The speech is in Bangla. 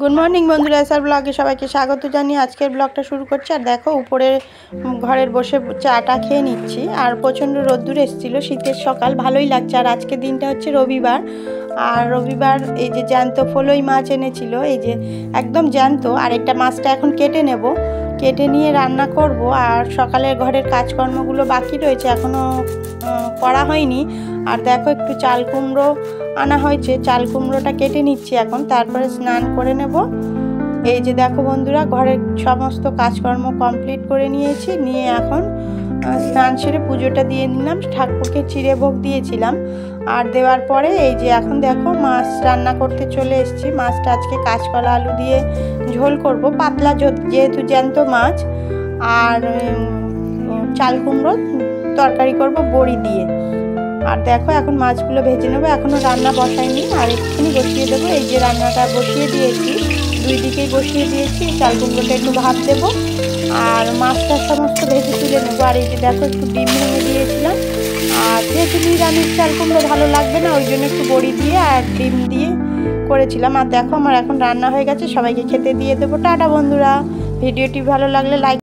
गुड मर्निंग बंधुरा एसआर ब्लगे सबाइके स्वागत जानिए आजकेर ब्लगटा शुरू करछि। और देखो ऊपरे घरे बसे चाटा खेये निচ্ছি और प्रचंड रোद्दुर एसेछिलो शीतेर सकाल भालोई लागছে। और आजके दिनटा हच्छे रविवार और रविवार এই যে জ্যান্ত ফলই মাছ এনেছিল এই যে একদম জ্যান্ত। আর এটা মাছটা এখন কেটে নেব, কেটে নিয়ে রান্না করব। আর সকালের ঘরের কাজকর্মগুলো বাকি রয়েছে এখনো করা হয়নি। আর দেখো একটু চাল কুমড়ো আনা হয়েছে, চাল কুমড়োটা কেটে নিচ্ছি এখন, তারপরে স্নান করে নেব। এই যে দেখো বন্ধুরা ঘরের সমস্ত কাজকর্ম কমপ্লিট করে নিয়েছি, নিয়ে এখন স্নান সেরে পুজোটা দিয়ে নিলাম। ঠাকুরকে চিড়ে ভোগ দিয়েছিলাম আর দেওয়ার পরে এই যে এখন দেখো মাছ রান্না করতে চলে এসেছি। মাছটা আজকে কাঁচকলা আলু দিয়ে ঝোল করব, পাতলা যেহেতু জ্যান্ত মাছ। আর চাল কুমড়ো তরকারি করব বড়ি দিয়ে। আর দেখো এখন মাছগুলো ভেজে নেবো, এখনো রান্না বসাইনি আর এক্ষুনি বসিয়ে দেবো। এই যে রান্নাটা বসিয়ে দিয়েছি, দুই দিকেই বসিয়ে দিয়েছি। চাল কুমড়োটা একটু ভাপ দেবো আর মাছটা সমস্ত ভেজে তুলে নেবো। আর এই যে দেখো একটু ডিম ভেঙে দিয়েছিলাম। আর যেহেতু নিরামিষ চাল কুমড়ো ভালো লাগবে না, ওই জন্য একটু বড়ি দিয়ে আর ডিম দিয়ে করেছিলাম। আর দেখো আমার এখন রান্না হয়ে গেছে, সবাইকে খেতে দিয়ে দেবো। টাটা বন্ধুরা, ভিডিওটি ভালো লাগলে লাইক